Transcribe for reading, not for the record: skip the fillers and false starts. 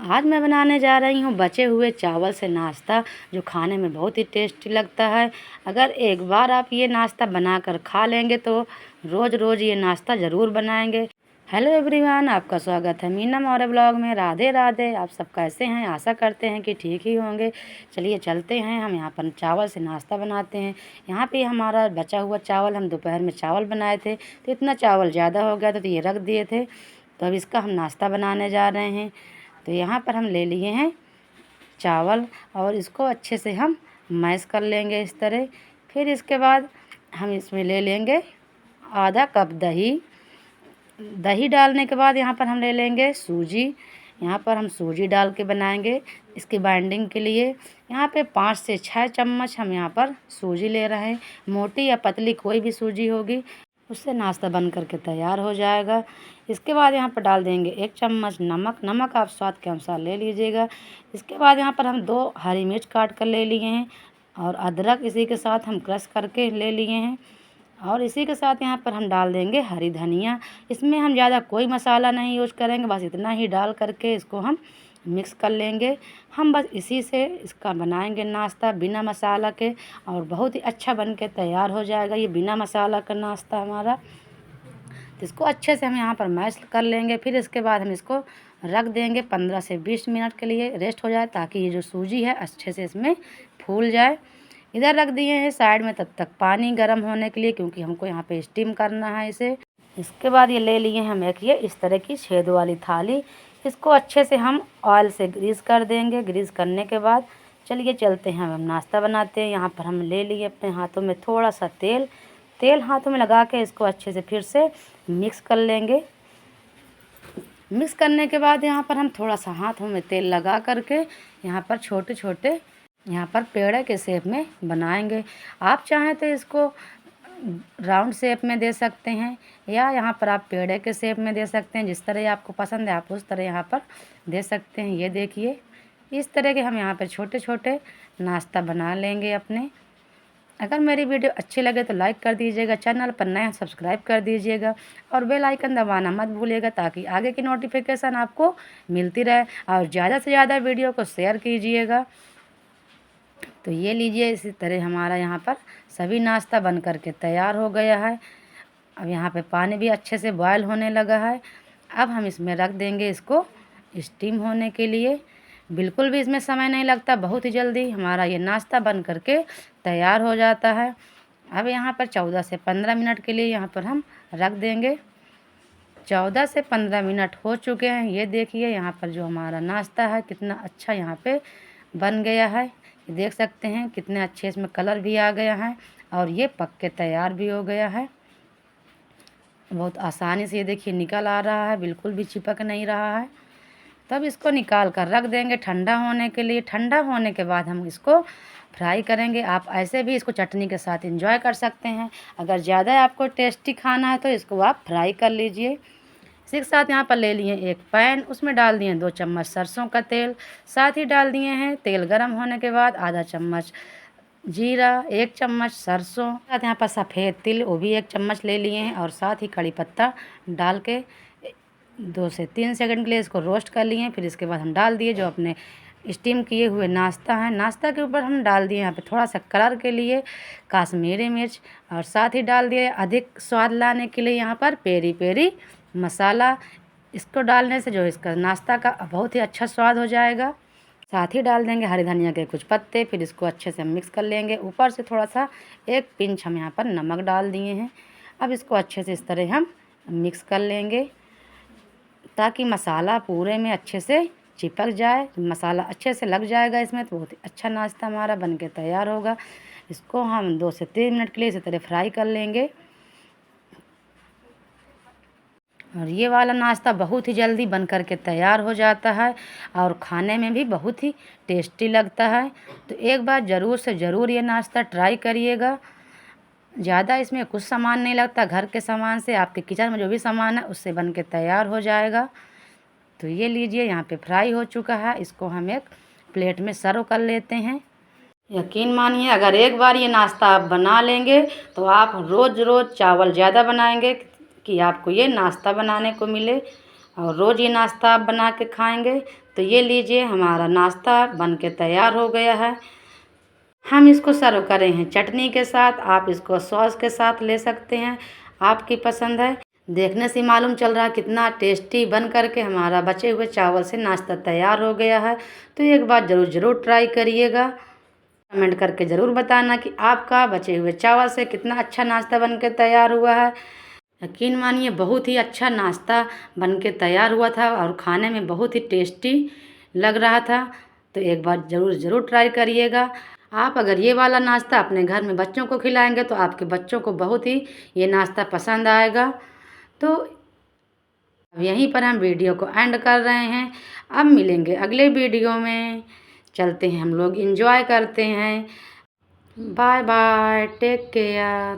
आज मैं बनाने जा रही हूँ बचे हुए चावल से नाश्ता, जो खाने में बहुत ही टेस्टी लगता है। अगर एक बार आप ये नाश्ता बनाकर खा लेंगे तो रोज़ रोज़ ये नाश्ता ज़रूर बनाएंगे। हेलो एवरीवन, आपका स्वागत है मीना मौर्य ब्लॉग में। राधे राधे। आप सब कैसे हैं? आशा करते हैं कि ठीक ही होंगे। चलिए चलते हैं, हम यहाँ पर चावल से नाश्ता बनाते हैं। यहाँ पे हमारा बचा हुआ चावल, हम दोपहर में चावल बनाए थे तो इतना चावल ज़्यादा हो गया था तो ये रख दिए थे। तो अब इसका हम नाश्ता बनाने जा रहे हैं। तो यहाँ पर हम ले लिए हैं चावल और इसको अच्छे से हम मैश कर लेंगे इस तरह। फिर इसके बाद हम इसमें ले लेंगे आधा कप दही। दही डालने के बाद यहाँ पर हम ले लेंगे सूजी। यहाँ पर हम सूजी डाल के बनाएंगे इसकी बाइंडिंग के लिए। यहाँ पे 5 से 6 चम्मच हम यहाँ पर सूजी ले रहे हैं। मोटी या पतली कोई भी सूजी होगी, उससे नाश्ता बन करके तैयार हो जाएगा। इसके बाद यहाँ पर डाल देंगे 1 चम्मच नमक। नमक आप स्वाद के अनुसार ले लीजिएगा। इसके बाद यहाँ पर हम 2 हरी मिर्च काट कर ले लिए हैं और अदरक इसी के साथ हम क्रश करके ले लिए हैं। और इसी के साथ यहाँ पर हम डाल देंगे हरी धनिया। इसमें हम ज़्यादा कोई मसाला नहीं यूज करेंगे, बस इतना ही डाल करके इसको हम मिक्स कर लेंगे। हम बस इसी से इसका बनाएंगे नाश्ता बिना मसाला के, और बहुत ही अच्छा बन के तैयार हो जाएगा ये बिना मसाला का नाश्ता हमारा। तो इसको अच्छे से हम यहाँ पर मैश कर लेंगे। फिर इसके बाद हम इसको रख देंगे 15 से 20 मिनट के लिए रेस्ट हो जाए, ताकि ये जो सूजी है अच्छे से इसमें फूल जाए। इधर रख दिए हैं साइड में तब तक पानी गर्म होने के लिए, क्योंकि हमको यहाँ पे स्टीम करना है इसे। इसके बाद ये ले लिए हम एक ये इस तरह की छेद वाली थाली। इसको अच्छे से हम ऑयल से ग्रीस कर देंगे। ग्रीस करने के बाद चलिए चलते हैं, हम नाश्ता बनाते हैं। यहाँ पर हम ले लिए अपने हाथों में थोड़ा सा तेल। तेल हाथों में लगा के इसको अच्छे से फिर से मिक्स कर लेंगे। मिक्स करने के बाद यहाँ पर हम थोड़ा सा हाथों में तेल लगा करके यहाँ पर छोटे छोटे यहाँ पर पेड़े के शेप में बनाएंगे। आप चाहें तो इसको राउंड शेप में दे सकते हैं, या यहाँ पर आप पेड़े के शेप में दे सकते हैं। जिस तरह आपको पसंद है आप उस तरह यहाँ पर दे सकते हैं। ये देखिए, इस तरह के हम यहाँ पर छोटे छोटे नाश्ता बना लेंगे अपने। अगर मेरी वीडियो अच्छी लगे तो लाइक कर दीजिएगा, चैनल पर नए सब्सक्राइब कर दीजिएगा और बेल आइकन दबाना मत भूलिएगा, ताकि आगे की नोटिफिकेशन आपको मिलती रहे। और ज़्यादा से ज़्यादा वीडियो को शेयर कीजिएगा। तो ये लीजिए, इसी तरह हमारा यहाँ पर सभी नाश्ता बन करके तैयार हो गया है। अब यहाँ पे पानी भी अच्छे से बॉयल होने लगा है। अब हम इसमें रख देंगे इसको स्टीम होने के लिए। बिल्कुल भी इसमें समय नहीं लगता, बहुत ही जल्दी हमारा ये नाश्ता बन करके तैयार हो जाता है। अब यहाँ पर 14 से 15 मिनट के लिए यहाँ पर हम रख देंगे। 14 से 15 मिनट हो चुके हैं। ये देखिए यहाँ पर जो हमारा नाश्ता है कितना अच्छा यहाँ पे बन गया है। देख सकते हैं कितने अच्छे इसमें कलर भी आ गया है और ये पक के तैयार भी हो गया है। बहुत आसानी से ये देखिए निकल आ रहा है, बिल्कुल भी चिपक नहीं रहा है। तब इसको निकाल कर रख देंगे ठंडा होने के लिए। ठंडा होने के बाद हम इसको फ्राई करेंगे। आप ऐसे भी इसको चटनी के साथ एंजॉय कर सकते हैं। अगर ज़्यादा आपको टेस्टी खाना है तो इसको आप फ्राई कर लीजिए। इसी के साथ यहाँ पर ले लिए एक पैन, उसमें डाल दिए 2 चम्मच सरसों का तेल। साथ ही डाल दिए हैं तेल गर्म होने के बाद आधा चम्मच जीरा, 1 चम्मच सरसों, साथ यहाँ पर सफ़ेद तिल वो भी 1 चम्मच ले लिए हैं, और साथ ही कड़ी पत्ता डाल के 2 से 3 सेकंड के लिए इसको रोस्ट कर लिए। फिर इसके बाद हम डाल दिए जो अपने स्टीम किए हुए नाश्ता है। नाश्ता के ऊपर हम डाल दिए यहाँ पे थोड़ा सा कलर के लिए काश्मीरी मिर्च, और साथ ही डाल दिए अधिक स्वाद लाने के लिए यहाँ पर पेरी पेरी मसाला। इसको डालने से जो इसका नाश्ता का बहुत ही अच्छा स्वाद हो जाएगा। साथ ही डाल देंगे हरी धनिया के कुछ पत्ते। फिर इसको अच्छे से मिक्स कर लेंगे। ऊपर से थोड़ा सा 1 पिंच हम यहाँ पर नमक डाल दिए हैं। अब इसको अच्छे से इस तरह हम मिक्स कर लेंगे, ताकि मसाला पूरे में अच्छे से चिपक जाए। मसाला अच्छे से लग जाएगा इसमें तो बहुत ही अच्छा नाश्ता हमारा बन के तैयार होगा। इसको हम 2 से 3 मिनट के लिए इसी तरह फ्राई कर लेंगे। और ये वाला नाश्ता बहुत ही जल्दी बन कर के तैयार हो जाता है और खाने में भी बहुत ही टेस्टी लगता है। तो एक बार ज़रूर से ज़रूर ये नाश्ता ट्राई करिएगा। ज़्यादा इसमें कुछ सामान नहीं लगता, घर के सामान से आपके किचन में जो भी सामान है उससे बन के तैयार हो जाएगा। तो ये लीजिए यहाँ पे फ्राई हो चुका है। इसको हम एक प्लेट में सर्व कर लेते हैं। यकीन मानिए, अगर एक बार ये नाश्ता आप बना लेंगे तो आप रोज़ रोज़ चावल ज़्यादा बनाएंगे कि आपको ये नाश्ता बनाने को मिले, और रोज़ ये नाश्ता आप बना के खाएंगे तो ये लीजिए, हमारा नाश्ता बन के तैयार हो गया है। हम इसको सर्व करें हैं चटनी के साथ, आप इसको सॉस के साथ ले सकते हैं, आपकी पसंद है। देखने से मालूम चल रहा है कितना टेस्टी बन करके हमारा बचे हुए चावल से नाश्ता तैयार हो गया है। तो एक बार ज़रूर ट्राई करिएगा। कमेंट करके ज़रूर बताना कि आपका बचे हुए चावल से कितना अच्छा नाश्ता बन के तैयार हुआ है। यकीन मानिए, बहुत ही अच्छा नाश्ता बन के तैयार हुआ था और खाने में बहुत ही टेस्टी लग रहा था। तो एक बार ज़रूर ट्राई करिएगा। आप अगर ये वाला नाश्ता अपने घर में बच्चों को खिलाएंगे तो आपके बच्चों को बहुत ही ये नाश्ता पसंद आएगा। तो अब यहीं पर हम वीडियो को एंड कर रहे हैं। अब मिलेंगे अगले वीडियो में। चलते हैं, हम लोग एंजॉय करते हैं। Bye bye, take care.